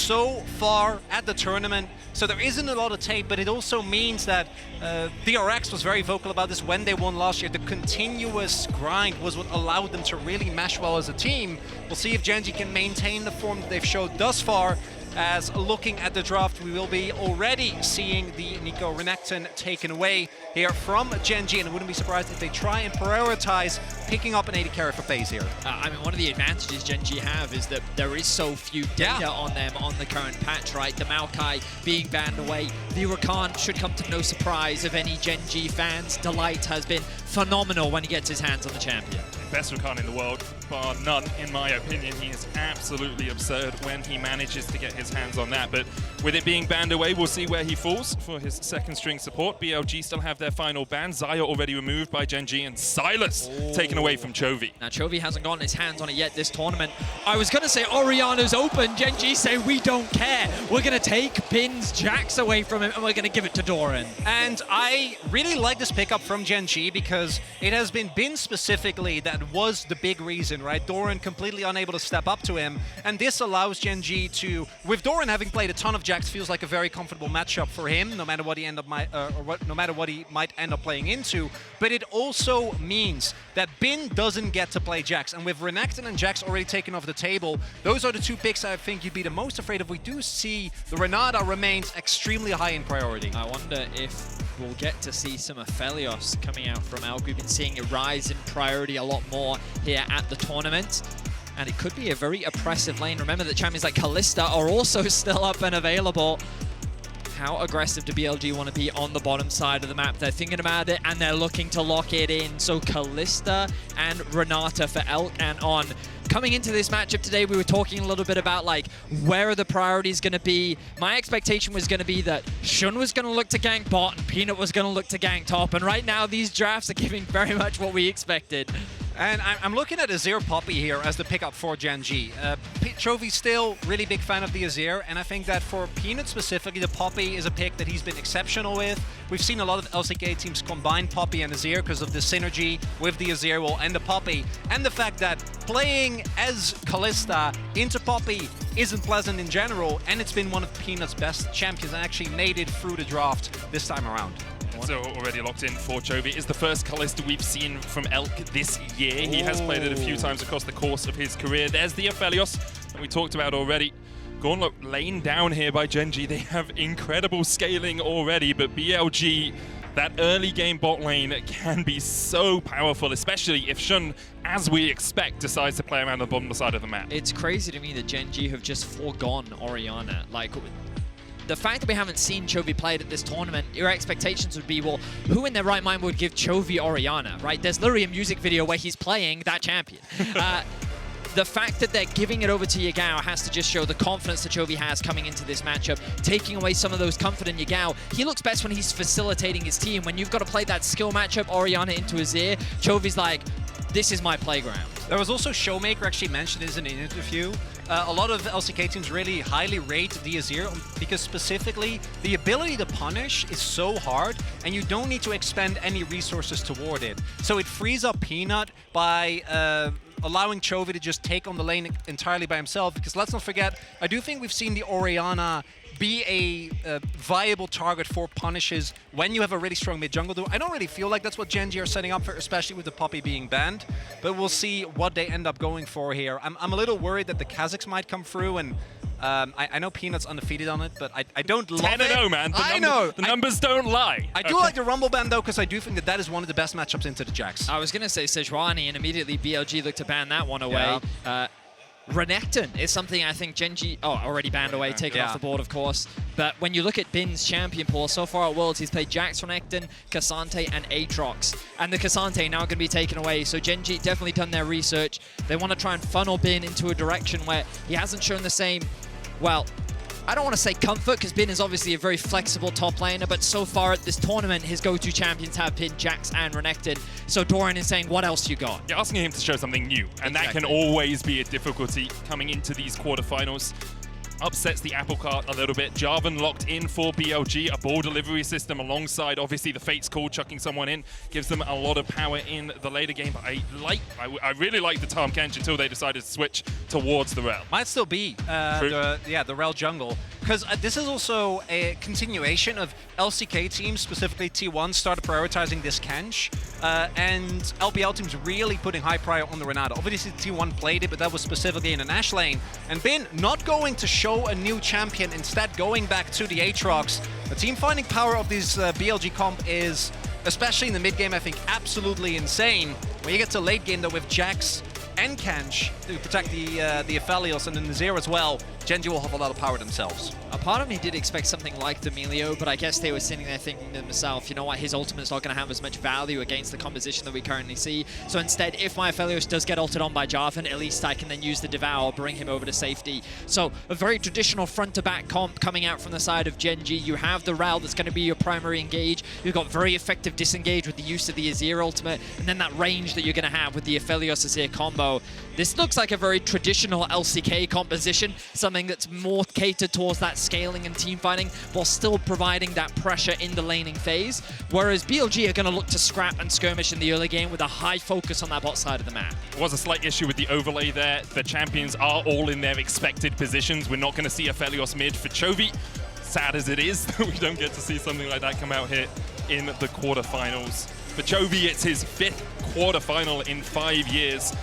so far at the tournament, so there isn't a lot of tape, but it also means that DRX was very vocal about this when they won last year. The continuous grind was what allowed them to really mesh well as a team. We'll see if GENG can maintain the form that they've showed thus far. As looking at the draft, we will be already seeing the Nico Renekton taken away here from GENG, and I wouldn't be surprised if they try and prioritize picking up an AD carry for FaZe here. I mean, one of the advantages GENG have is that there is so few data on them on the current patch, right? The Maokai being banned away. The Rakan should come to no surprise of any GENG fans. Delight has been phenomenal when he gets his hands on the champion. Best Rakan in the world, bar none, in my opinion. He is absolutely absurd when he manages to get his hands on that. But with it being banned away, we'll see where he falls for his second string support. BLG still have their final ban. Xayah already removed by GENG, and Silas taken away from Chovy. Now, Chovy hasn't gotten his hands on it yet this tournament. I was going to say Orianna's open. GENG say we don't care. We're going to take Pin's Jax away from him, and we're going to give it to Doran. And I really like this pickup from GENG because it has been Bin specifically that was the big reason, right? Doran completely unable to step up to him, and this allows GENG to, with Doran having played a ton of Jax, feels like a very comfortable matchup for him, no matter what he no matter what he might end up playing into. But it also means that Bin doesn't get to play Jax, and with Renekton and Jax already taken off the table, those are the two picks I think you'd be the most afraid of. We do see the Renata remains extremely high in priority. I wonder if we'll get to see some Aphelios coming out from Elk. We've been seeing it rise in priority a lot more here at the tournament, and it could be a very oppressive lane. Remember that champions like Kalista are also still up and available. How aggressive do BLG want to be on the bottom side of the map? They're thinking about it, and they're looking to lock it in. So Kalista and Renata for Elk and On. Coming into this matchup today, we were talking a little bit about like where are the priorities going to be. My expectation was going to be that Shun was going to look to gank bot and Peanut was going to look to gank top. And right now, these drafts are giving very much what we expected. And I'm looking at Azir Poppy here as the pickup for GENG. Chovy's still really big fan of the Azir, and I think that for Peanut specifically, the Poppy is a pick that he's been exceptional with. We've seen a lot of LCK teams combine Poppy and Azir because of the synergy with the Azir wall and the Poppy, and the fact that playing as Kalista into Poppy isn't pleasant in general, and it's been one of Peanut's best champions and actually made it through the draft this time around. So already locked in for Chovy. Is the first Kalista we've seen from Elk this year. He has played it a few times across the course of his career. There's the Aphelios that we talked about already. Gauntlet lane down here by GENG. They have incredible scaling already, but BLG, that early game bot lane can be so powerful, especially if Shun, as we expect, decides to play around the bottom side of the map. It's crazy to me that GENG have just foregone Orianna. Like, the fact that we haven't seen Chovy played at this tournament, your expectations would be, well, who in their right mind would give Chovy Orianna, right? There's literally a music video where he's playing that champion. The fact that they're giving it over to Yagao has to just show the confidence that Chovy has coming into this matchup, taking away some of those comfort in Yagao. He looks best when he's facilitating his team. When you've got to play that skill matchup, Orianna into Azir, Chovy's like, this is my playground. There was also Showmaker actually mentioned this in an interview. A lot of LCK teams really highly rate the Azir because specifically the ability to punish is so hard and you don't need to expend any resources toward it. So it frees up Peanut by allowing Chovy to just take on the lane entirely by himself, because let's not forget, I do think we've seen the Orianna be a viable target for punishes when you have a really strong mid-jungle duo. I don't really feel like that's what GENG are setting up for, especially with the Poppy being banned, but we'll see what they end up going for here. I'm a little worried that the Kazakhs might come through, and I know Peanut's undefeated on it, but I don't love it. 10-0, man. The numbers don't lie. I do like the Rumble ban, though, because I do think that that is one of the best matchups into the Jax. I was going to say Sejuani, and immediately BLG looked to ban that one away. Yeah. Renekton is something I think GENG, already banned away, taken off the board, of course. But when you look at Bin's champion pool, so far at Worlds, he's played Jax, Renekton, Cassante, and Aatrox. And the Cassante now going to be taken away. So GENG definitely done their research. They want to try and funnel Bin into a direction where he hasn't shown the same, well, I don't want to say comfort, because Bin is obviously a very flexible top laner, but so far at this tournament, his go-to champions have been Jax and Renekton. So Doran is saying, what else you got? You're asking him to show something new, and that can always be a difficulty coming into these quarterfinals. upsets the apple cart a little bit. Jarvan locked in for BLG, a ball delivery system alongside, obviously, the Fate's Call, chucking someone in, gives them a lot of power in the later game. But I really like the Tahm Kench until they decided to switch towards the Rel. Might still be the Rel jungle, because this is also a continuation of LCK teams, specifically T1, started prioritizing this Kench, and LPL teams really putting high prior on the Renata. Obviously T1 played it, but that was specifically in an Ashe lane, and Bin not going to show a new champion, instead going back to the Aatrox. The team finding power of this BLG comp is, especially in the mid game, I think absolutely insane. When you get to late game though with Jax and Kench to protect the Aphelios and then the Zero as well, GENG will have a lot of power themselves. A part of me did expect something like the Melio, but I guess they were sitting there thinking to themselves, you know what, his ultimate's not going to have as much value against the composition that we currently see. So instead, if my Aphelios does get ulted on by Jarvan, at least I can then use the Devour, bring him over to safety. So a very traditional front-to-back comp coming out from the side of GENG. You have the Rel that's going to be your primary engage. You've got very effective disengage with the use of the Azir ultimate, and then that range that you're going to have with the Aphelios Azir combo. This looks like a very traditional LCK composition, something that's more catered towards that scaling and team fighting while still providing that pressure in the laning phase, whereas BLG are going to look to scrap and skirmish in the early game with a high focus on that bot side of the map. There was a slight issue with the overlay there. The champions are all in their expected positions. We're not going to see Aphelios mid for Chovy. Sad as it is, we don't get to see something like that come out here in the quarterfinals. For Chovy, it's his 5th quarterfinal in 5 years.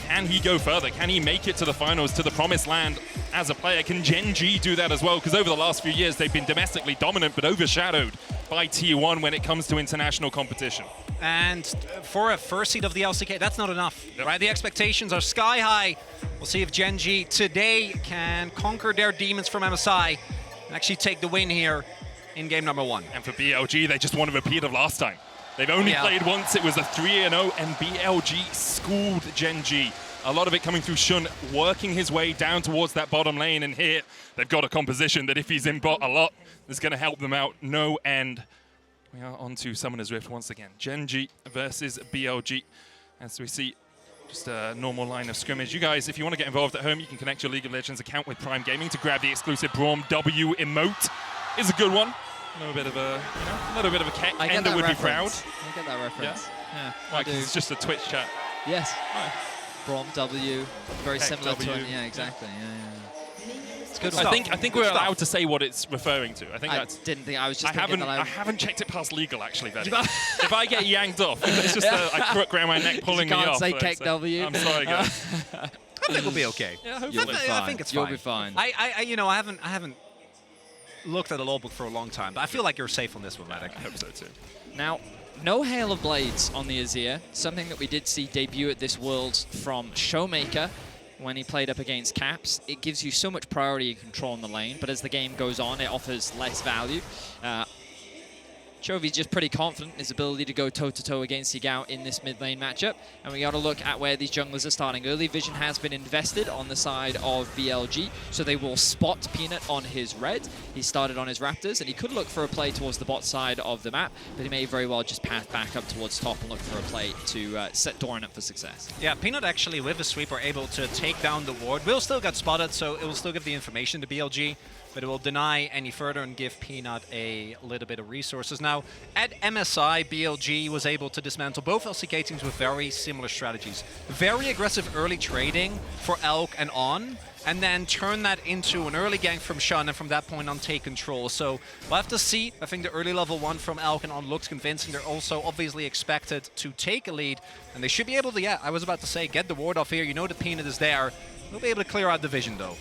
Can he go further? Can he make it to the finals, to the promised land as a player? Can GENG do that as well? Because over the last few years, they've been domestically dominant, but overshadowed by T1 when it comes to international competition. And for a first seed of the LCK, that's not enough, right? The expectations are sky high. We'll see if GENG today can conquer their demons from MSI and actually take the win here in game number 1. And for BLG, they just want to repeat of last time. They've only played once. It was a 3-0, and BLG schooled GENG. A lot of it coming through Shun, working his way down towards that bottom lane, and here they've got a composition that if he's in bot a lot, is going to help them out no end. We are on to Summoner's Rift once again. GENG versus BLG, as we see just a normal line of scrimmage. You guys, if you want to get involved at home, you can connect your League of Legends account with Prime Gaming to grab the exclusive Braum W emote. It's a good one. A little bit of a, Ender would be proud. I get that reference. Yeah. Like, it's just a Twitch chat. Yes. Braum W, very Tech similar W. to it. Yeah, exactly. Yeah. It's good. I think we're allowed to say what it's referring to. I think I that's. didn't think I was just. I haven't checked it past legal actually. If I get yanked off, it's just a crook around my neck pulling me off. You can't say Keck W. I'm sorry, guys. I think we'll be okay. Yeah, You'll be fine. I think it's fine. You'll be fine. I haven't looked at the law book for a long time, but I feel like you're safe on this one, Matic. I hope so too. Now, no Hail of Blades on the Azir, something that we did see debut at this Worlds from Showmaker when he played up against Caps. It gives you so much priority and control in the lane, but as the game goes on, it offers less value. Chovy's just pretty confident in his ability to go toe-to-toe against Yagao in this mid-lane matchup. And we got to look at where these junglers are starting. Early vision has been invested on the side of BLG, so they will spot Peanut on his red. He started on his Raptors, and he could look for a play towards the bot side of the map, but he may very well just path back up towards top and look for a play to set Doran up for success. Yeah, Peanut actually, with a sweep, are able to take down the ward. Will still get spotted, so it will still give the information to BLG, but it will deny any further and give Peanut a little bit of resources. Now, at MSI, BLG was able to dismantle both LCK teams with very similar strategies. Very aggressive early trading for Elk and On, and then turn that into an early gank from Shun, and from that point on take control. So we'll have to see. I think the early level 1 from Elk and On looks convincing. They're also obviously expected to take a lead, and they should be able to, yeah, I was about to say, get the ward off here. You know the Peanut is there. They'll be able to clear out the vision, though.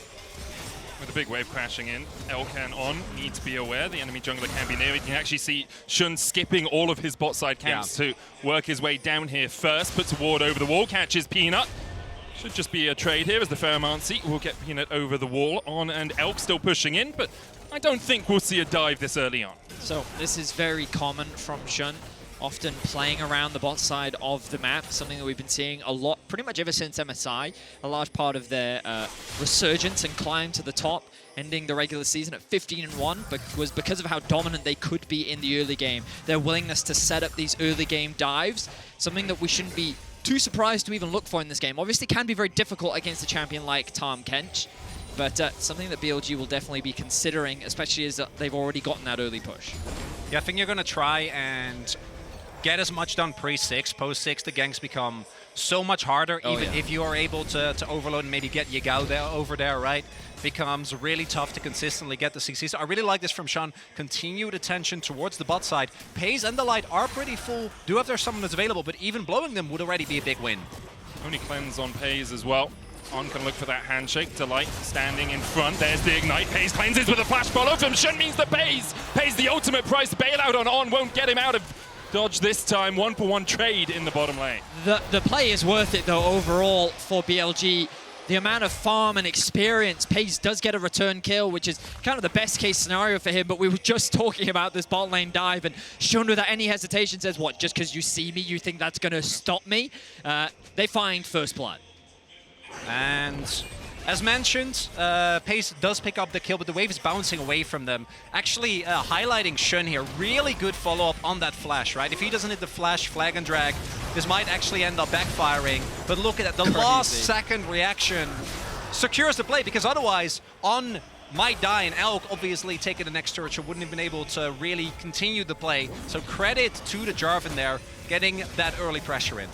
With a big wave crashing in, Elkan On need to be aware the enemy jungler can be near. You can actually see Shun skipping all of his bot side camps to work his way down here first, puts a ward over the wall, catches Peanut. Should just be a trade here as the Pheromancy will get Peanut over the wall. On and Elk still pushing in, but I don't think we'll see a dive this early on. So this is very common from Shun, often playing around the bot side of the map, something that we've been seeing a lot, pretty much ever since MSI. A large part of their resurgence and climb to the top, ending the regular season at 15-1, but was because of how dominant they could be in the early game. Their willingness to set up these early game dives, something that we shouldn't be too surprised to even look for in this game. Obviously can be very difficult against a champion like Tahm Kench, but something that BLG will definitely be considering, especially as they've already gotten that early push. Yeah, I think you're going to try and get as much done pre-6. Post-6, the ganks become so much harder, even if you are able to overload and maybe get Yagao there, over there, right? Becomes really tough to consistently get the CC. So I really like this from Shun. Continued attention towards the bot side. Pays and the Light are pretty full, do have their summoners available, but even blowing them would already be a big win. Only cleanse on Pays as well. On can look for that handshake. Delight standing in front. There's the ignite. Pays cleanses with a flash follow from Shun means the Pays the ultimate price. Bailout on won't get him out of dodge this time. 1-for-1 trade in the bottom lane. The play is worth it though overall for BLG. The amount of farm and experience, Pays does get a return kill, which is kind of the best case scenario for him, but we were just talking about this bot lane dive, and Shun without any hesitation says, what, just because you see me, you think that's going to stop me? They find first blood. And as mentioned, Pace does pick up the kill, but the wave is bouncing away from them. Actually, highlighting Shun here, really good follow-up on that flash, right? If he doesn't hit the flash, flag and drag, this might actually end up backfiring. But look at that, the last second reaction secures the play, because otherwise, On might die, and Elk obviously taking the next turret wouldn't have been able to really continue the play. So credit to the Jarvan there, getting that early pressure in.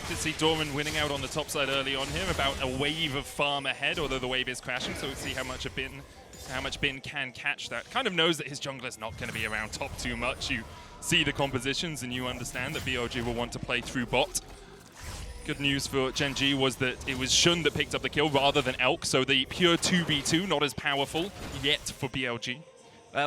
Did see Doran winning out on the top side early on here, about a wave of farm ahead, although the wave is crashing, so we'll see how much Bin can catch that. Kind of knows that his jungler's not going to be around top too much. You see the compositions and you understand that BLG will want to play through bot. Good news for GENG was that it was Shun that picked up the kill rather than Elk, so the pure 2v2 not as powerful yet for BLG.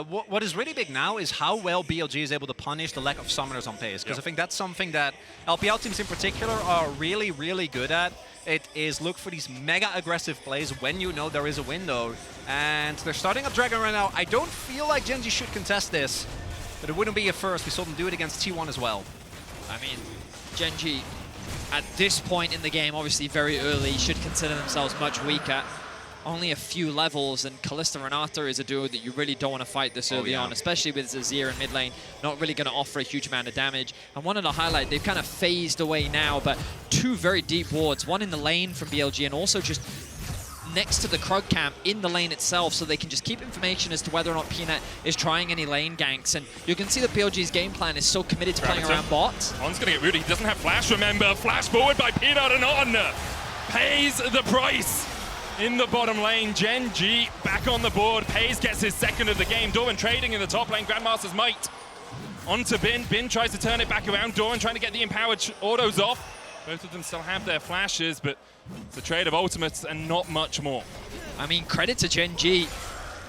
What is really big now is how well BLG is able to punish the lack of summoners on Pace, because I think that's something that LPL teams in particular are really, really good at. It is look for these mega aggressive plays when you know there is a window, and they're starting up Dragon right now. I don't feel like GENG should contest this, but it wouldn't be a first. We saw them do it against T1 as well. I mean, GENG at this point in the game, obviously very early, should consider themselves much weaker. Only a few levels, and Kalista Renata is a duo that you really don't want to fight this early on, especially with Azir in mid lane, not really going to offer a huge amount of damage. I wanted to highlight, they've kind of phased away now, but two very deep wards, one in the lane from BLG and also just next to the Krug camp in the lane itself, so they can just keep information as to whether or not Peanut is trying any lane ganks. And you can see that BLG's game plan is so committed to playing around bot. On's going to get rooted. He doesn't have flash, remember. Flash forward by Peanut and On pays the price. In the bottom lane, GENG back on the board. Pays gets his second of the game. Doran trading in the top lane. Grandmaster's Might onto Bin. Bin tries to turn it back around. Doran trying to get the empowered autos off. Both of them still have their flashes, but it's a trade of ultimates and not much more. I mean, credit to GENG.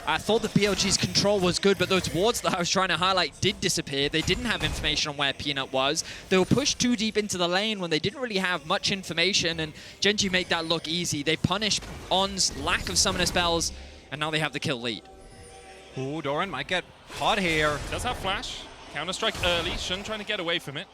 I thought the BLG's control was good, but those wards that I was trying to highlight did disappear. They didn't have information on where Peanut was. They were pushed too deep into the lane when they didn't really have much information, and GENG made that look easy. They punished On's lack of summoner spells, and now they have the kill lead. Ooh, Doran might get caught here. Does have flash. Counter-strike early. Shun trying to get away from it.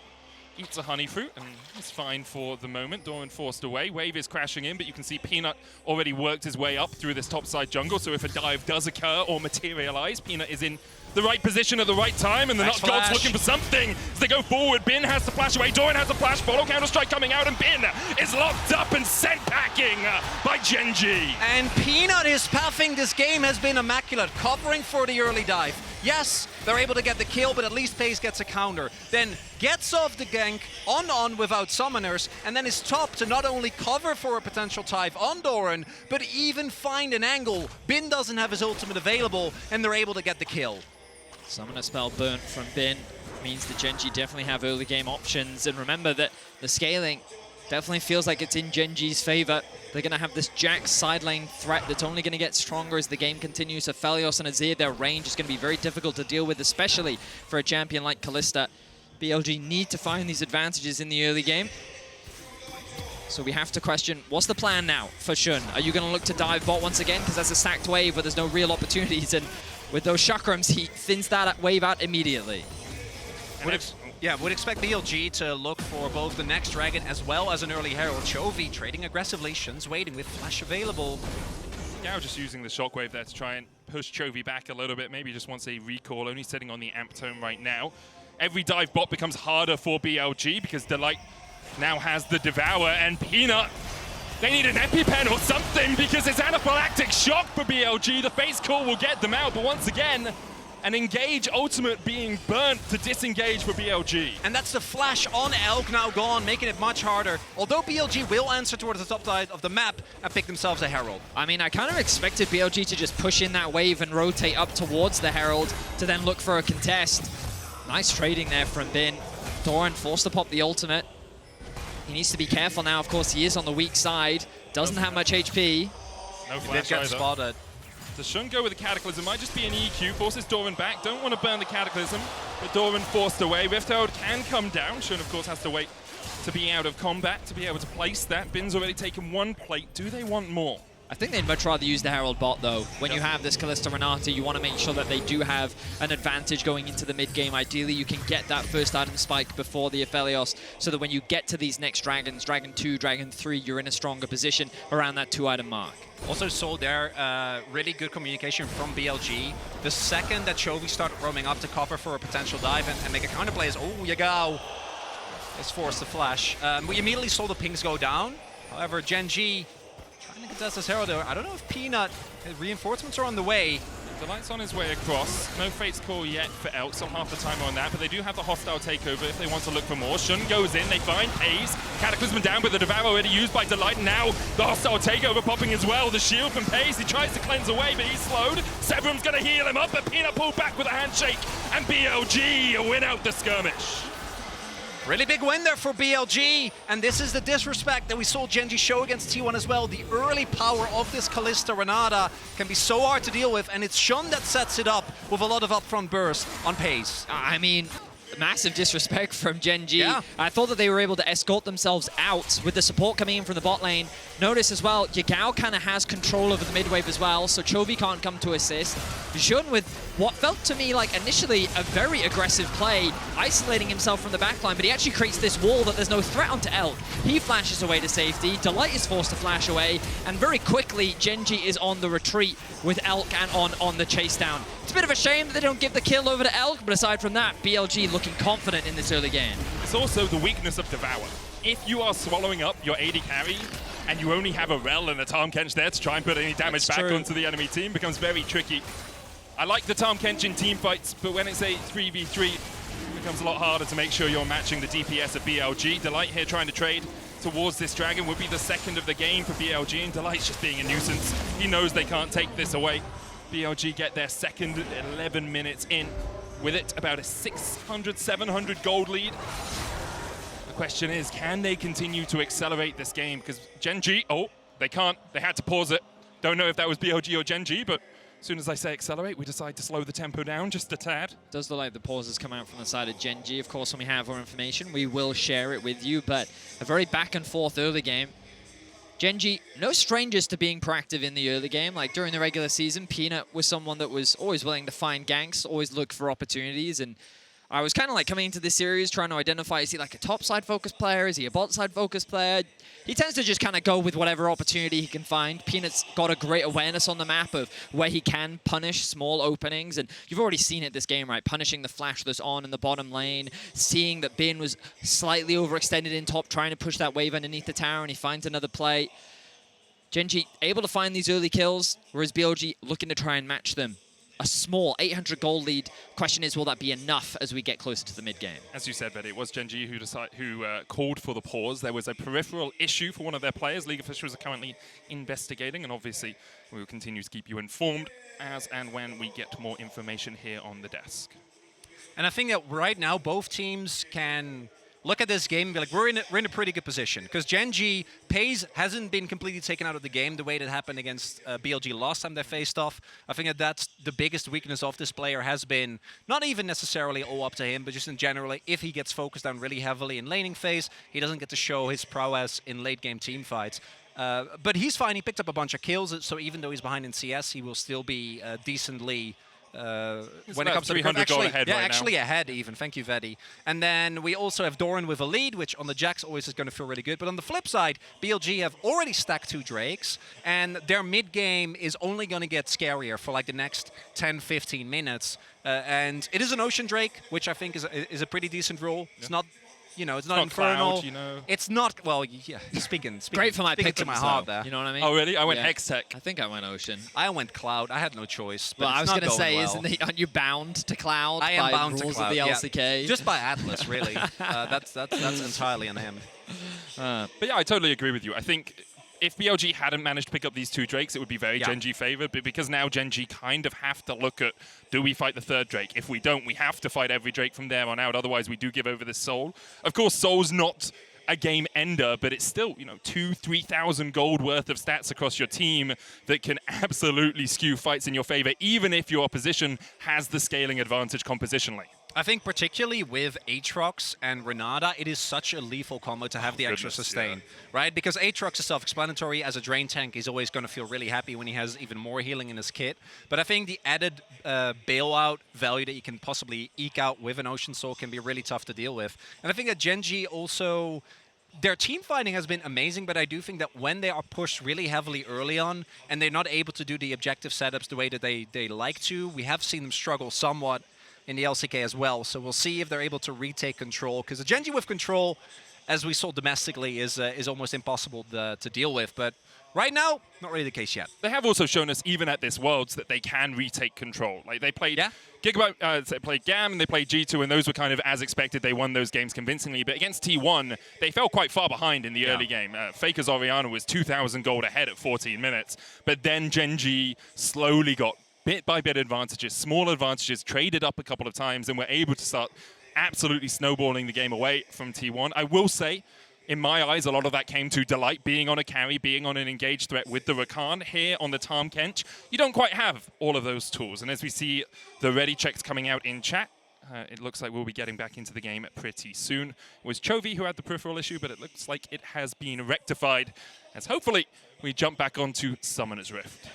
Eats a honey fruit, and it's fine for the moment. Doran forced away. Wave is crashing in, but you can see Peanut already worked his way up through this topside jungle, so if a dive does occur or materialize, Peanut is in the right position at the right time, and the Nut God's looking for something as they go forward. Bin has to flash away. Doran has a flash follow. Counter-strike coming out, and Bin is locked up and sent packing by GENG. And Peanut, his pathing this game has been immaculate, covering for the early dive. Yes, they're able to get the kill, but at least Pace gets a counter. Then gets off the gank on without summoners, and then is top to not only cover for a potential dive on Doran, but even find an angle. Bin doesn't have his ultimate available, and they're able to get the kill. Summoner spell burnt from Bin means that GENG definitely have early game options, and remember that the scaling definitely feels like it's in GENG's favor. They're going to have this Jax side lane threat that's only going to get stronger as the game continues. So Felios and Azir, their range is going to be very difficult to deal with, especially for a champion like Kalista. BLG need to find these advantages in the early game. So we have to question, what's the plan now for Shun? Are you going to look to dive bot once again? Because that's a sacked wave where there's no real opportunities. And with those chakrams, he thins that wave out immediately. Would expect BLG to look for both the next dragon as well as an early Herald. Chovy trading aggressively. Shun's waiting with flash available. Now just using the shockwave there to try and push Chovy back a little bit. Maybe just wants a recall, only sitting on the amp tone right now. Every dive bot becomes harder for BLG because Delight now has the Devour, and Peanut They need an EpiPen or something because it's anaphylactic shock for BLG. The face call will get them out, but once again, an engage ultimate being burnt to disengage for BLG. And that's the flash on Elk now gone, making it much harder. Although BLG will answer towards the top side of the map and pick themselves a Herald. I mean, I kind of expected BLG to just push in that wave and rotate up towards the Herald to then look for a contest. Nice trading there from Bin. Doran forced to pop the ultimate. He needs to be careful now. Of course, he is on the weak side. Doesn't have much HP. No flash They've got either. spotted. Does Shun go with the Cataclysm? Might just be an EQ. Forces Doran back. Don't want to burn the Cataclysm, but Doran forced away. Rift Herald can come down. Shun, of course, has to wait to be out of combat to be able to place that. Bin's already taken one plate. Do they want more? I think they'd much rather use the Herald bot, though. When you have this Kalista Renata, you want to make sure that they do have an advantage going into the mid-game. Ideally, you can get that first item spike before the Aphelios, so that when you get to these next dragons, Dragon 2, Dragon 3, you're in a stronger position around that 2-item mark. Also saw there really good communication from BLG. The second that Chovy started roaming up to cover for a potential dive and make a counterplay is, oh, you go. It's forced to flash. We immediately saw the pings go down. However, GENG trying to contest this Herald. I don't know if Peanut reinforcements are on the way. Delight's on his way across. No Fate's Call yet for Elk, so half the time on that, but they do have the hostile takeover if they want to look for more. Shun goes in, they find Haze. Cataclysm down, but the Devour already used by Delight, and now the hostile takeover popping as well. The shield from Pace, he tries to cleanse away, but he's slowed. Severum's gonna heal him up, but Peanut pulled back with a handshake, and BLG win out the skirmish. Really big win there for BLG, and this is the disrespect that we saw GENG show against T1 as well. The early power of this Kalista Renata can be so hard to deal with, and it's Shun that sets it up with a lot of upfront burst on Pace. I mean, massive disrespect from GENG. Yeah. I thought that they were able to escort themselves out with the support coming in from the bot lane. Notice as well, Yagao kind of has control over the mid wave as well, so Chovy can't come to assist. Shun with what felt to me like initially a very aggressive play, isolating himself from the backline, but he actually creates this wall that there's no threat onto Elk. He flashes away to safety, Delight is forced to flash away, and very quickly GENG is on the retreat with Elk and on the chase down. It's a bit of a shame that they don't give the kill over to Elk, but aside from that, BLG looking confident in this early game. It's also the weakness of Devour. If you are swallowing up your AD carry, and you only have a Rel and a Tahm Kench there to try and put any damage back onto the enemy team, becomes very tricky. I like the Tahm Kench in team fights, but when it's a 3v3, it becomes a lot harder to make sure you're matching the DPS of BLG. Delight here trying to trade towards this dragon would be the second of the game for BLG, and Delight's just being a nuisance. He knows they can't take this away. BLG get their second 11 minutes in with it, about a 600, 700 gold lead. The question is, can they continue to accelerate this game? Because GENG, oh, they can't. They had to pause it. Don't know if that was BLG or GENG, but as soon as I say accelerate, we decide to slow the tempo down just a tad. Does look like the pauses come out from the side of GENG. Of course, when we have more information, we will share it with you, but a very back and forth early game. GENG, no strangers to being proactive in the early game. Like during the regular season, Peanut was someone that was always willing to find ganks, always look for opportunities, and I was kind of like coming into this series trying to identify, is he like a top side focused player? Is he a bot side focused player? He tends to just kind of go with whatever opportunity he can find. Peanut's got a great awareness on the map of where he can punish small openings, and you've already seen it this game, right? Punishing the flash that's on in the bottom lane, seeing that Bin was slightly overextended in top, trying to push that wave underneath the tower, and he finds another play. GENG able to find these early kills, whereas BLG looking to try and match them. A small 800 gold lead. Question is, will that be enough as we get closer to the mid-game? As you said, Betty, it was GENG who called for the pause. There was a peripheral issue for one of their players. League officials are currently investigating, and obviously we will continue to keep you informed as and when we get more information here on the desk. And I think that right now both teams can look at this game and be like, we're in a pretty good position. Because GENG, Paze hasn't been completely taken out of the game the way that happened against BLG last time they faced off. I think that that's the biggest weakness of this player has been, not even necessarily all up to him, but just in general, if he gets focused on really heavily in laning phase, he doesn't get to show his prowess in late game team fights. But he's fine, he picked up a bunch of kills, so even though he's behind in CS, he will still be decently when it comes to 300 gold ahead right actually now. ahead even. Thank you, Vedi. And then we also have Doran with a lead, which on the Jax always is going to feel really good. But on the flip side, BLG have already stacked 2 Drakes, and their mid game is only going to get scarier for like the next 10-15 minutes. And it is an Ocean Drake, which I think is a pretty decent role. Yeah. It's not you know, it's not infernal. Cloud, you know. It's not, well, yeah, speaking Great for my speaking pick to my heart there. You know what I mean? Oh, really? I went Yeah. X-Tech. I think I went Ocean. I went Cloud. I had no choice. But Well, I was going to say, well. aren't you bound to Cloud I am by bound to rules Cloud, of the yeah. LCK? Just by Atlas, really. That's entirely on him. But yeah, I totally agree with you. I think if BLG hadn't managed to pick up these 2 Drakes, it would be very GENG favored. But because now GENG kind of have to look at, do we fight the 3rd Drake? If we don't, we have to fight every Drake from there on out. Otherwise, we do give over the Soul. Of course, Soul's not a game ender, but it's still, you know, 2,000-3,000 gold worth of stats across your team that can absolutely skew fights in your favor, even if your opposition has the scaling advantage compositionally. I think particularly with Aatrox and Renata, it is such a lethal combo to have the extra sustain, right? Because Aatrox is self-explanatory. As a drain tank, he's always going to feel really happy when he has even more healing in his kit. But I think the added bailout value that you can possibly eke out with an Ocean Soul can be really tough to deal with. And I think that GENG also... Their team fighting has been amazing, but I do think that when they are pushed really heavily early on and they're not able to do the objective setups the way that they like to, we have seen them struggle somewhat in the LCK as well. So we'll see if they're able to retake control, because the GENG with control, as we saw domestically, is almost impossible to deal with. But right now, not really the case yet. They have also shown us, even at this Worlds, that they can retake control. Like they played Gigabyte, they played GAM, and they played G2, and those were kind of as expected. They won those games convincingly. But against T1, they fell quite far behind in the early game. Faker's Orianna was 2,000 gold ahead at 14 minutes. But then GENG slowly got bit by bit advantages, small advantages, traded up a couple of times, and were able to start absolutely snowballing the game away from T1. I will say, in my eyes, a lot of that came to Delight being on a carry, being on an engaged threat with the Rakan. Here on the Tahm Kench, you don't quite have all of those tools. And as we see the ready checks coming out in chat, it looks like we'll be getting back into the game pretty soon. It was Chovy who had the peripheral issue, but it looks like it has been rectified, as hopefully we jump back onto Summoner's Rift.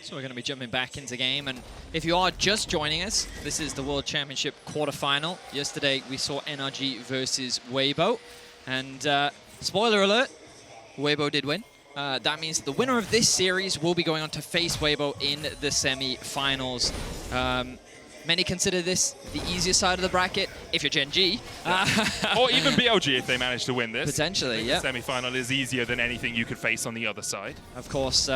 So we're going to be jumping back into game, and if you are just joining us, this is the World Championship quarterfinal. Yesterday we saw NRG versus Weibo, and spoiler alert, Weibo did win. That means that the winner of this series will be going on to face Weibo in the semi-finals. Many consider this the easier side of the bracket, if you're GENG. Or even BLG if they manage to win this. Potentially, yeah. The semi-final is easier than anything you could face on the other side. Of course,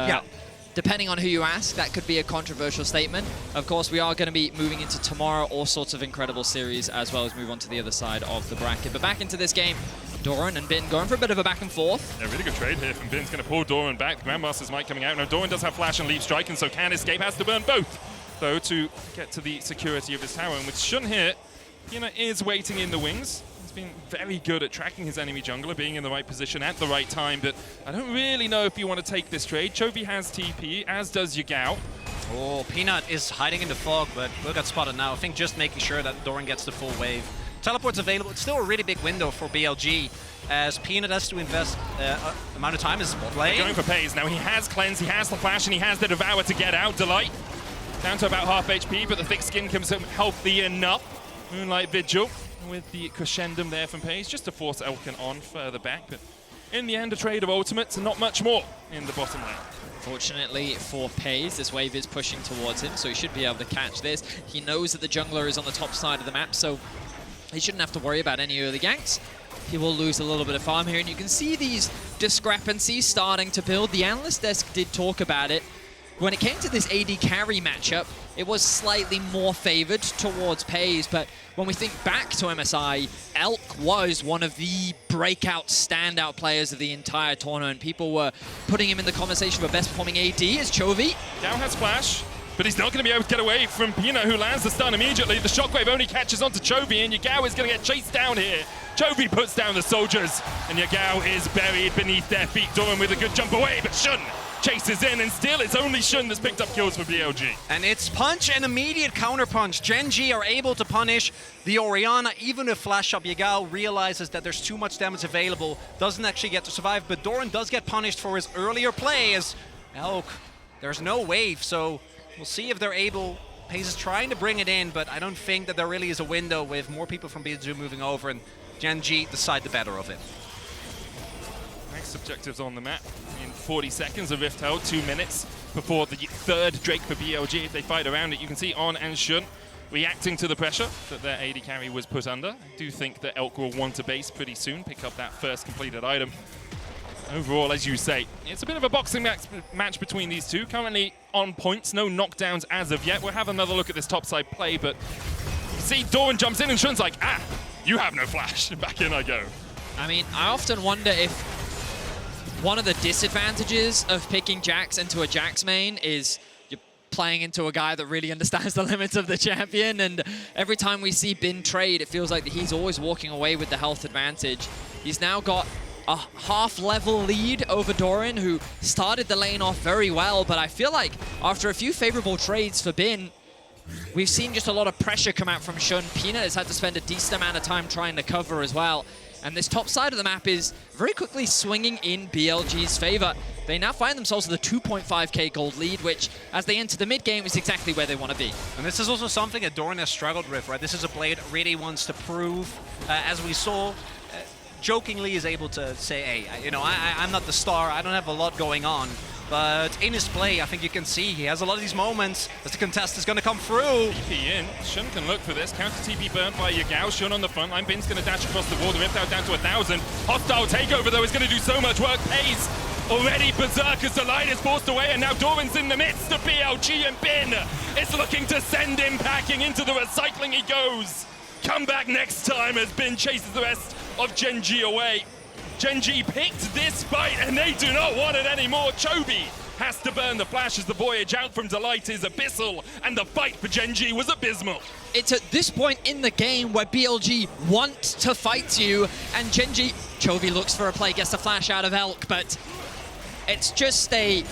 depending on who you ask, that could be a controversial statement. Of course, we are going to be moving into tomorrow all sorts of incredible series, as well as move on to the other side of the bracket. But back into this game, Doran and Bin going for a bit of a back and forth. A really good trade here from Bin's going to pull Doran back. The Grandmaster's Might coming out. Now, Doran does have Flash and Leap Strike, and so can escape. Has to burn both, though, to get to the security of his tower. And with Shun here, Pina is waiting in the wings. Been very good at tracking his enemy jungler, being in the right position at the right time, but I don't really know if you want to take this trade. Chovy has TP, as does Yagao. Oh, Peanut is hiding in the fog, but will get spotted now. I think just making sure that Doran gets the full wave. Teleport's available. It's still a really big window for BLG, as Peanut has to invest amount of time in spot lane. Going for Pays. Now he has Cleanse, he has the Flash, and he has the Devour to get out. Delight down to about half HP, but the thick skin comes healthy enough. Moonlight Vigil with the crescendum there from Pays, just to force Elkin on further back. But in the end, a trade of ultimates and not much more in the bottom lane. Fortunately for Pays, this wave is pushing towards him, so he should be able to catch this. He knows that the jungler is on the top side of the map, so he shouldn't have to worry about any early ganks. He will lose a little bit of farm here, and you can see these discrepancies starting to build. The analyst desk did talk about it. When it came to this AD carry matchup, it was slightly more favored towards Pays, but when we think back to MSI, Elk was one of the breakout, standout players of the entire tournament. People were putting him in the conversation for best performing AD as Chovy. Now has Flash, but he's not going to be able to get away from Pina, who lands the stun immediately. The shockwave only catches onto Chovy, and Yagao is going to get chased down here. Chovy puts down the soldiers, and Yagao is buried beneath their feet. Doran with a good jump away, but Shun chases in, and still it's only Shun that's picked up kills for BLG. And it's punch and immediate counter punch. GENG are able to punish the Orianna, even if Flash Up Yagao realizes that there's too much damage available, doesn't actually get to survive, but Doran does get punished for his earlier play as Elk. There's no wave, so we'll see if they're able. Pays is trying to bring it in, but I don't think that there really is a window with more people from BLG moving over, and GENG decide the better of it. Next objectives on the map. In 40 seconds, a Rift held, 2 minutes before the third Drake for BLG. If they fight around it, you can see On and Shun reacting to the pressure that their AD carry was put under. I do think that Elk will want to base pretty soon, pick up that first completed item. Overall, as you say, it's a bit of a boxing match between these two. Currently on points, no knockdowns as of yet. We'll have another look at this topside play, but you see Doran jumps in and Shun's like, ah, you have no flash. Back in I go. I mean, I often wonder if one of the disadvantages of picking Jax into a Jax main is you're playing into a guy that really understands the limits of the champion, and every time we see Bin trade, it feels like he's always walking away with the health advantage. He's now got a half-level lead over Doran, who started the lane off very well, but I feel like after a few favorable trades for Bin, we've seen just a lot of pressure come out from Shun. Peanut has had to spend a decent amount of time trying to cover as well. And this top side of the map is very quickly swinging in BLG's favor. They now find themselves with a 2.5k gold lead, which, as they enter the mid-game, is exactly where they want to be. And this is also something that Doran has struggled with, right? This is a player that really wants to prove, as we saw, jokingly is able to say, hey, you know, I'm not the star, I don't have a lot going on. But in his play, I think you can see he has a lot of these moments as the contest is going to come through. TP in. Shun can look for this. Counter TP burnt by Yagao. Shun on the front line. Bin's going to dash across the wall. The Rift out down to 1,000. Hostile takeover, though, is going to do so much work. Pays already berserk as the line is forced away, and now Doran's in the midst of BLG, and Bin is looking to send him packing. Into the recycling he goes. Come back next time as Bin chases the rest of GENG away. GENG picked this fight, and they do not want it anymore. Chobi has to burn the flash as the voyage out from Delight is abyssal, and the fight for GENG was abysmal. It's at this point in the game where BLG want to fight you, and GENG, Chobi looks for a play, gets the flash out of Elk, but it's just a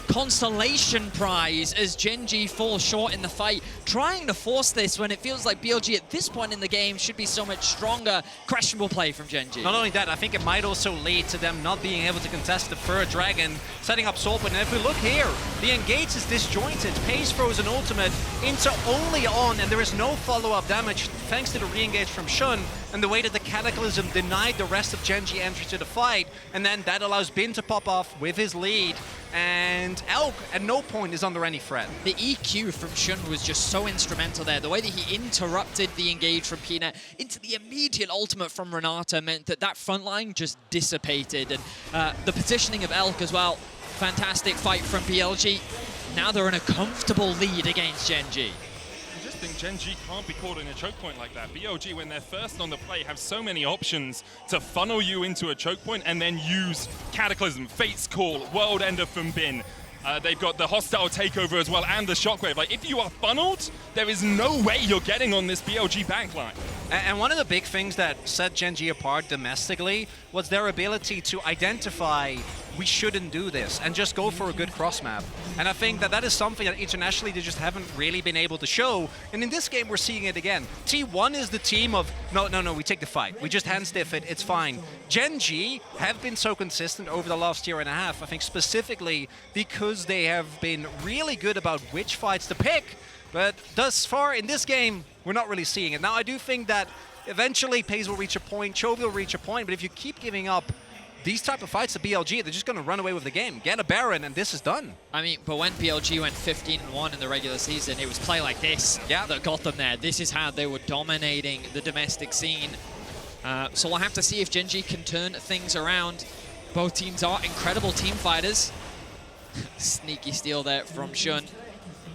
consolation prize as GENG falls short in the fight, trying to force this when it feels like BLG at this point in the game should be so much stronger. Questionable play from GENG. Not only that, I think it might also lead to them not being able to contest the third dragon, setting up Soulput. And if we look here, the engage is disjointed. Pace throws an ultimate into only on, and there is no follow-up damage thanks to the re-engage from Shun, and the way that the Cataclysm denied the rest of GENG entry to the fight, and then that allows Bin to pop off with his lead. And Elk at no point is under any threat. The EQ from Shun was just so instrumental there. The way that he interrupted the engage from Peanut into the immediate ultimate from Renata meant that that front line just dissipated. And the positioning of Elk as well, fantastic fight from BLG. Now they're in a comfortable lead against GENG. I just think GENG can't be caught in a choke point like that. BLG, when they're first on the play, have so many options to funnel you into a choke point and then use Cataclysm, Fate's Call, World Ender from Bin. They've got the hostile takeover as well and the shockwave. Like, if you are funneled, there is no way you're getting on this BLG backline. And one of the big things that set GENG apart domestically was their ability to identify we shouldn't do this and just go for a good cross map. And I think that that is something that internationally they just haven't really been able to show. And in this game, we're seeing it again. T1 is the team of, no, we take the fight. We just hand stiff it, it's fine. GENG have been so consistent over the last year and a half, I think specifically because they have been really good about which fights to pick. But thus far in this game, we're not really seeing it. Now, I do think that eventually Paze will reach a point, Chobi will reach a point, but if you keep giving up these type of fights to BLG, they're just going to run away with the game. Get a Baron, and this is done. I mean, but when BLG went 15-1 in the regular season, it was play like this that got them there. This is how they were dominating the domestic scene. So we'll have to see if GENG can turn things around. Both teams are incredible team fighters. Sneaky steal there from Shun.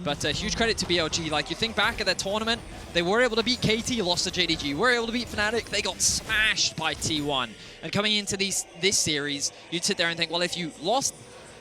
But huge credit to BLG. Like, you think back at that tournament, they were able to beat KT, lost to JDG. Were able to beat Fnatic, they got smashed by T1. And coming into this series, you'd sit there and think, well, if you lost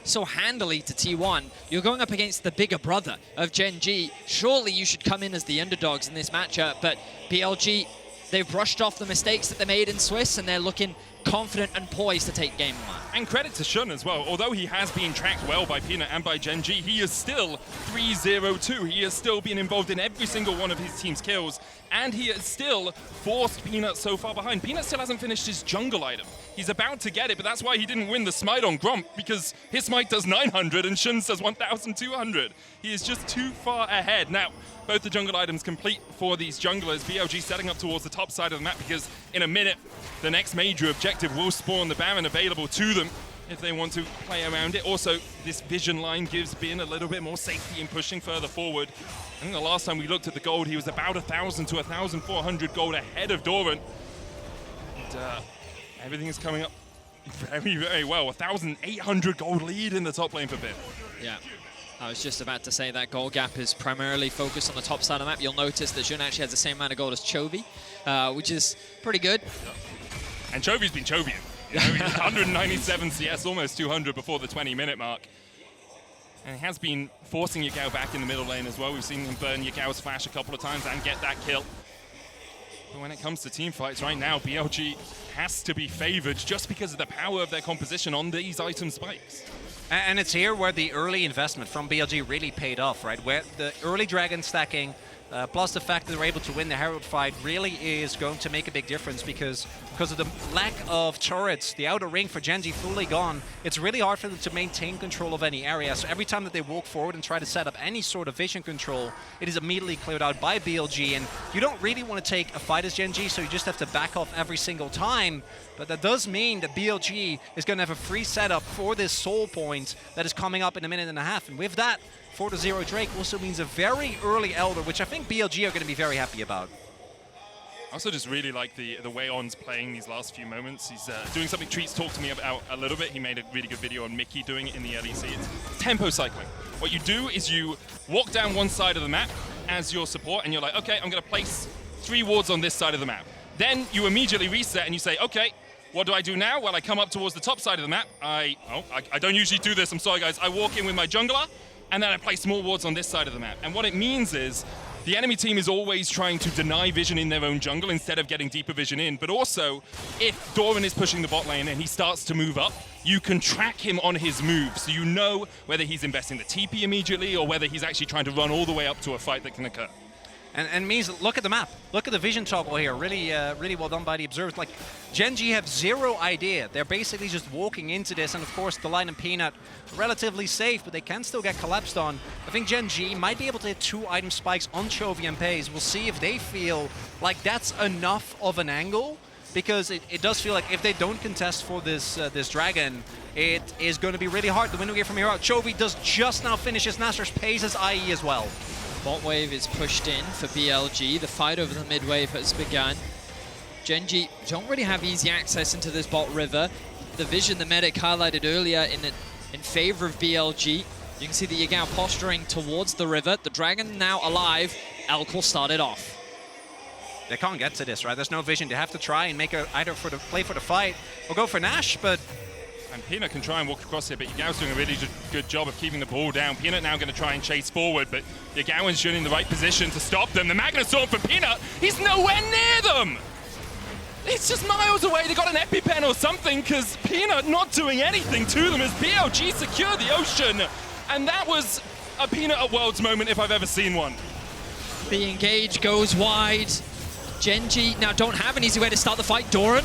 so handily to T1, you're going up against the bigger brother of GENG. Surely you should come in as the underdogs in this matchup. But BLG, they've brushed off the mistakes that they made in Swiss, and they're looking confident and poised to take game one. And credit to Shun as well. Although he has been tracked well by Peanut and by GENG, he is still 3-0-2. He has still been involved in every single one of his team's kills, and he has still forced Peanut so far behind. Peanut still hasn't finished his jungle item. He's about to get it, but that's why he didn't win the smite on Gromp, because his smite does 900 and Shun's does 1,200. He is just too far ahead. Now, both the jungle items complete for these junglers. BLG setting up towards the top side of the map because in a minute, the next major objective will spawn the Baron available to them. if they want to play around it. Also, this vision line gives Bin a little bit more safety in pushing further forward. I think the last time we looked at the gold, he was about 1,000 to 1,400 gold ahead of Doran. And everything is coming up very, very well. 1,800 gold lead in the top lane for Bin. Yeah. I was just about to say that gold gap is primarily focused on the top side of the map. You'll notice that Jun actually has the same amount of gold as Chovy, which is pretty good. And Chovy's been Chovy. You know, he's 197 CS, almost 200 before the 20-minute mark. And he has been forcing Yagao back in the middle lane as well. We've seen him burn Yagao's flash a couple of times and get that kill. But when it comes to team fights right now, BLG has to be favored just because of the power of their composition on these item spikes. And it's here where the early investment from BLG really paid off, right? Where the early dragon stacking, plus the fact that they're able to win the Herald fight really is going to make a big difference because of the lack of turrets, the outer ring for GENG fully gone, it's really hard for them to maintain control of any area. So every time that they walk forward and try to set up any sort of vision control, it is immediately cleared out by BLG. And you don't really want to take a fight as GENG, so you just have to back off every single time. But that does mean that BLG is going to have a free setup for this soul point that is coming up in a minute and a half. And with that, 4-0 Drake also means a very early Elder, which I think BLG are going to be very happy about. I also just really like the way On's playing these last few moments. He's doing something Treats talked to me about a little bit. He made a really good video on Mickey doing it in the LEC. It's tempo cycling. What you do is you walk down one side of the map as your support, and you're like, okay, I'm going to place 3 wards on this side of the map. Then you immediately reset and you say, okay, what do I do now? Well, I come up towards the top side of the map. I don't usually do this, I'm sorry guys. I walk in with my jungler, and then I place more wards on this side of the map. And what it means is, the enemy team is always trying to deny vision in their own jungle instead of getting deeper vision in. But also, if Doran is pushing the bot lane and he starts to move up, you can track him on his move. So you know whether he's investing the TP immediately or whether he's actually trying to run all the way up to a fight that can occur. And means, look at the map. Look at the vision toggle here. Really, really well done by the observers. Like, GENG have zero idea. They're basically just walking into this, and of course, the line and Peanut relatively safe, but they can still get collapsed on. I think GENG might be able to hit 2 item spikes on Chovy and Pays. We'll see if they feel like that's enough of an angle, because it does feel like if they don't contest for this this dragon, it is going to be really hard. The window gear from here out. Chovy does just now finish his Nashor's, Pays his IE as well. Bot wave is pushed in for BLG. The fight over the mid wave has begun. GENG don't really have easy access into this bot river. The vision the medic highlighted earlier in favor of BLG. You can see the Yagao posturing towards the river. The dragon now alive. Elk will start it off. They can't get to this, right? There's no vision. They have to try and make either for the play for the fight or go for Nash, but And Peanut can try and walk across here, but Yagao's doing a really good job of keeping the ball down. Peanut now going to try and chase forward, but Yagao and Jun in the right position to stop them. The Magna Storm for Peanut, he's nowhere near them! It's just miles away. They got an EpiPen or something, because Peanut not doing anything to them as BLG secure the ocean. And that was a Peanut at Worlds moment if I've ever seen one. The engage goes wide. GENG now don't have an easy way to start the fight. Doran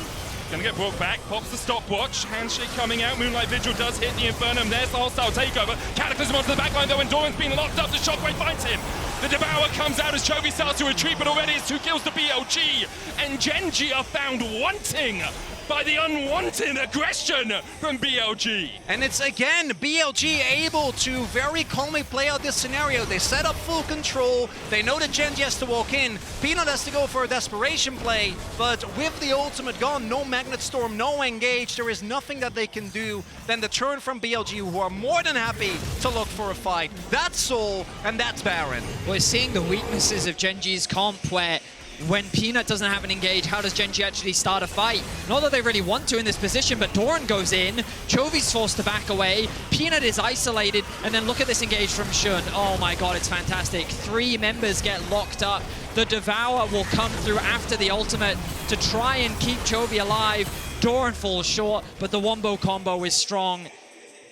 Gonna get brought back, pops the stopwatch, handshake coming out, Moonlight Vigil does hit the Infernum, there's the hostile takeover, Cataclysm onto the backline though, and Doran's been locked up, the Shockwave finds him. The Devour comes out as Chovy starts to retreat, but already it's 2 kills to BLG, and GENG are found wanting by the unwanted aggression from BLG. And it's again BLG able to very calmly play out this scenario. They set up full control. They know that GENG has to walk in. Peanut has to go for a desperation play, but with the ultimate gone, no Magnet Storm, no engage, there is nothing that they can do than the turn from BLG, who are more than happy to look for a fight. That's Soul, and that's Baron. We're seeing the weaknesses of GENG's comp, where when Peanut doesn't have an engage, how does GENG actually start a fight? Not that they really want to in this position, but Doran goes in, Chovy's forced to back away, Peanut is isolated, and then look at this engage from Shun. Oh my god, it's fantastic. 3 members get locked up. The Devour will come through after the ultimate to try and keep Chovy alive. Doran falls short, but the wombo combo is strong.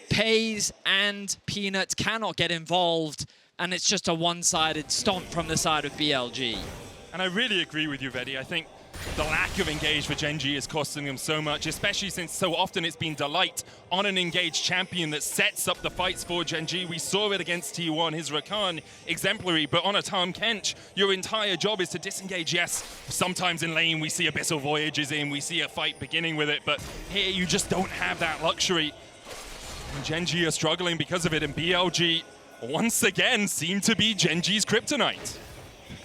Pays and Peanut cannot get involved, and it's just a one-sided stomp from the side of BLG. And I really agree with you, Vedi. I think the lack of engage for GENG is costing them so much, especially since so often it's been Delight on an engaged champion that sets up the fights for GENG. We saw it against T1, his Rakan, exemplary, but on a Tahm Kench, your entire job is to disengage. Yes, sometimes in lane we see Abyssal Voyages in, we see a fight beginning with it, but here you just don't have that luxury. And GENG are struggling because of it, and BLG once again seem to be GENG's kryptonite.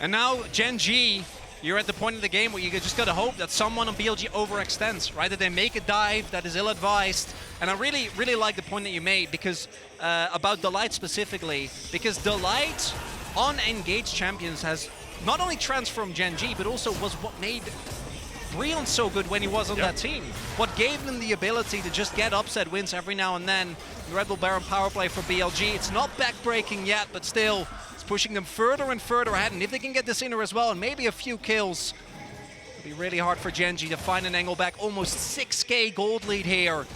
And now GENG, you're at the point of the game where you just gotta hope that someone on BLG overextends, right? That they make a dive that is ill-advised. And I really, really like the point that you made because about Delight specifically, because Delight on engaged champions has not only transformed GENG, but also was what made Breon so good when he was on that team. What gave them the ability to just get upset wins every now and then. The Red Bull Baron power play for BLG. It's not backbreaking yet, but still, it's pushing them further and further ahead. And if they can get this inner as well, and maybe a few kills, it'll be really hard for GENG to find an angle back. Almost 6K gold lead here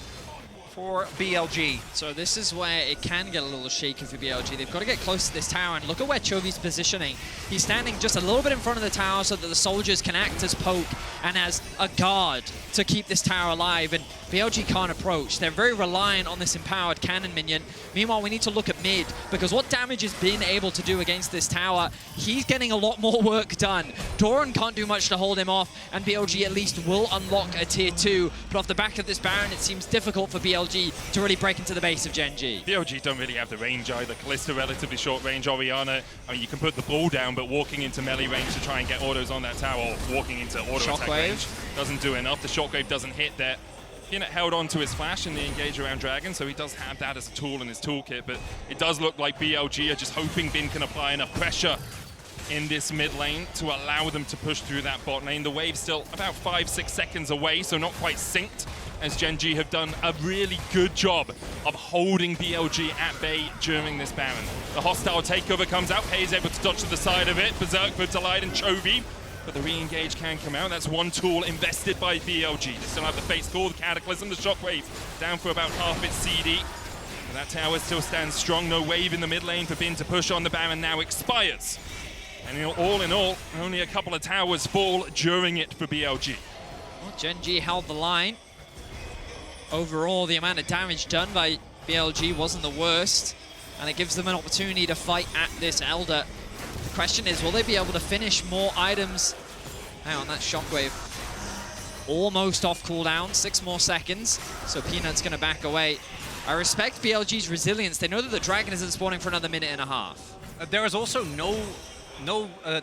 for BLG. So this is where it can get a little shaky for BLG. They've got to get close to this tower, and look at where Chovy's positioning. He's standing just a little bit in front of the tower so that the soldiers can act as poke and as a guard to keep this tower alive, and BLG can't approach. They're very reliant on this empowered cannon minion. Meanwhile, we need to look at mid, because what damage has been able to do against this tower, he's getting a lot more work done. Doran can't do much to hold him off, and BLG at least will unlock a tier 2, but off the back of this Baron, it seems difficult for BLG to really break into the base of GENG. BLG don't really have the range either. Kalista relatively short range, Orianna, I mean, you can put the ball down, but walking into melee range to try and get autos on that tower, or walking into auto attack range, doesn't do enough. The shockwave doesn't hit there. Peanut held on to his flash in the engage around Dragon, so he does have that as a tool in his toolkit, but it does look like BLG are just hoping Bin can apply enough pressure in this mid lane to allow them to push through that bot lane. The wave's still about 5-6 seconds away, so not quite synced, as GENG have done a really good job of holding BLG at bay during this Baron. The hostile takeover comes out, Hayes able to dodge to the side of it, Berserk for Delight and Chovy, but the re-engage can come out. That's one tool invested by BLG. They still have the Fate's Call, the Cataclysm, the Shockwave, down for about half its CD. And that tower still stands strong, no wave in the mid lane for Bin to push on. The Baron now expires. And in all, only a couple of towers fall during it for BLG. Well, GENG held the line. Overall, the amount of damage done by BLG wasn't the worst, and it gives them an opportunity to fight at this Elder. The question is, will they be able to finish more items? Hang on, that Shockwave almost off cooldown, 6 more seconds, so Peanut's gonna back away. I respect BLG's resilience. They know that the Dragon isn't spawning for another minute and a half. There is also no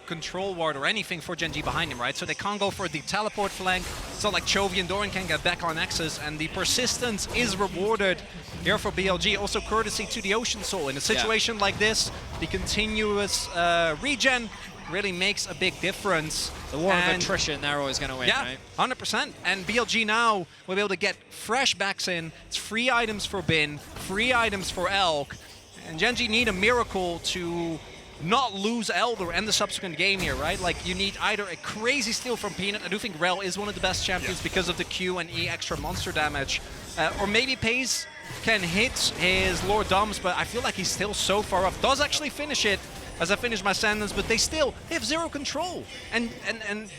control ward or anything for GENG behind him, right? So they can't go for the teleport flank. It's not like Chovy and Doran can get back on Nexus, and the persistence is rewarded here for BLG. Also courtesy to the Ocean Soul. In a situation like this, the continuous regen really makes a big difference. The war of attrition, they're always going to win, yeah, right? 100%. And BLG now will be able to get fresh backs in. It's free items for Bin, free items for Elk, and GENG need a miracle to not lose Elder and the subsequent game here, right? Like, you need either a crazy steal from Peanut. I do think Rel is one of the best champions because of the Q and E extra monster damage. Or maybe Pace can hit his Lord Doms, but I feel like he's still so far off. Does actually finish it as I finish my sentence, but they have zero control. And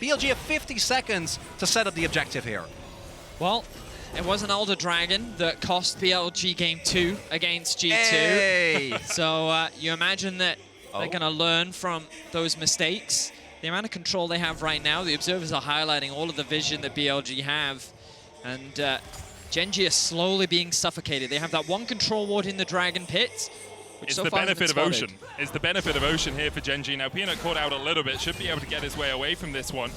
BLG have 50 seconds to set up the objective here. Well, it was an Elder Dragon that cost BLG game 2 against G2. Hey. So you imagine that they're going to learn from those mistakes. The amount of control they have right now, the observers are highlighting all of the vision that BLG have. And GENG are slowly being suffocated. They have that one control ward in the Dragon Pit, which It's so the far hasn't benefit been of spotted. Ocean. It's the benefit of Ocean here for GENG. Now, Peanut caught out a little bit. Should be able to get his way away from this one.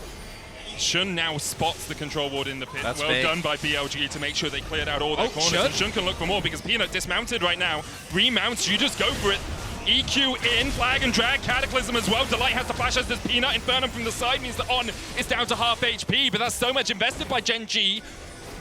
Shun now spots the control ward in the pit. That's well big. done by BLG to make sure they cleared out all their corners. And Shun can look for more because Peanut dismounted right now. Remounts, you just go for it. EQ in, flag and drag, Cataclysm as well. Delight has to flash as does Peanut. Infernum from the side means that On is down to half HP, but that's so much invested by GENG.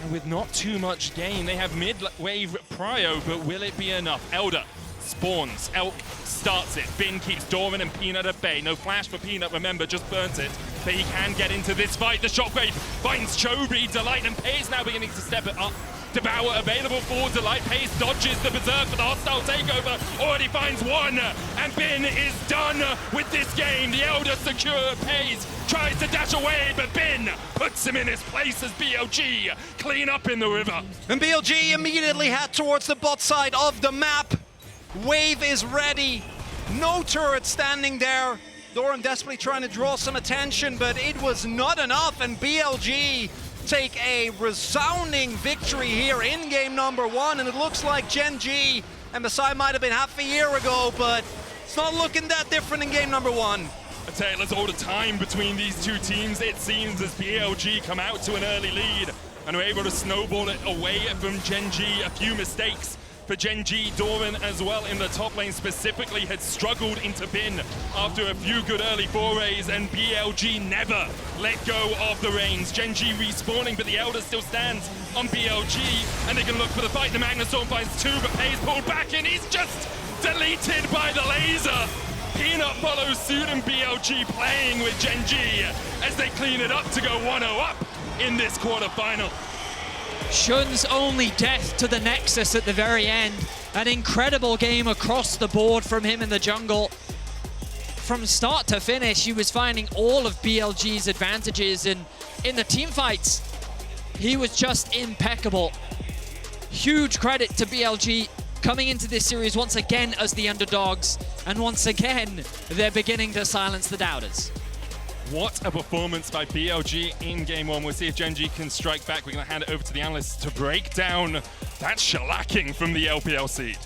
And with not too much gain, they have mid-wave prio, but will it be enough? Elder spawns, Elk starts it. Bin keeps Doran and Peanut at bay. No flash for Peanut, remember, just burnt it. But he can get into this fight. The Shockwave finds Chovy, Delight, and Pace now beginning to step it up. Devour available for Delight. Pace dodges the Berserk for the hostile takeover. Already finds one. And Bin is done with this game. The Elder secure. Pace tries to dash away, but Bin puts him in his place as BLG clean up in the river. And BLG immediately head towards the bot side of the map. Wave is ready. No turret standing there. Doran desperately trying to draw some attention, but it was not enough, and BLG take a resounding victory here in game number 1, and it looks like GENG and Masai might have been half a year ago, but it's not looking that different in game number 1. I tell you, let's all the time between these two teams, it seems, as BLG come out to an early lead and are able to snowball it away from GENG. A few mistakes for GENG. Doran as well in the top lane specifically had struggled into bin after a few good early forays, and BLG never let go of the reins. GENG respawning, but the Elder still stands on BLG, and they can look for the fight. The Magnustorm finds 2, but Pay's pulled back, and he's just deleted by the laser. Peanut follows suit, and BLG playing with GENG as they clean it up to go 1-0 up in this quarterfinal. Shun's only death to the Nexus at the very end. An incredible game across the board from him in the jungle. From start to finish, he was finding all of BLG's advantages, and in the team fights, he was just impeccable. Huge credit to BLG coming into this series once again as the underdogs, and once again, they're beginning to silence the doubters. What a performance by BLG in game 1. We'll see if GENG can strike back. We're going to hand it over to the analysts to break down that shellacking from the LPL seed.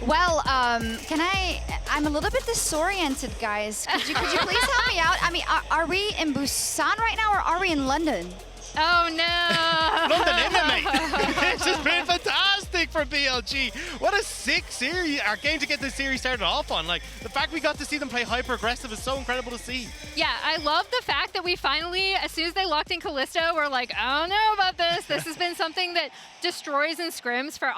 Well, I'm a little bit disoriented, guys. Could you please help me out? I mean, are we in Busan right now, or are we in London? Oh no! London MMA. This has been fantastic for BLG. What a sick series, our game to get this series started off on. Like, the fact we got to see them play hyper aggressive is so incredible to see. Yeah, I love the fact that we finally, as soon as they locked in Callisto, we're like, I don't know about this. This has been something that destroys and scrims for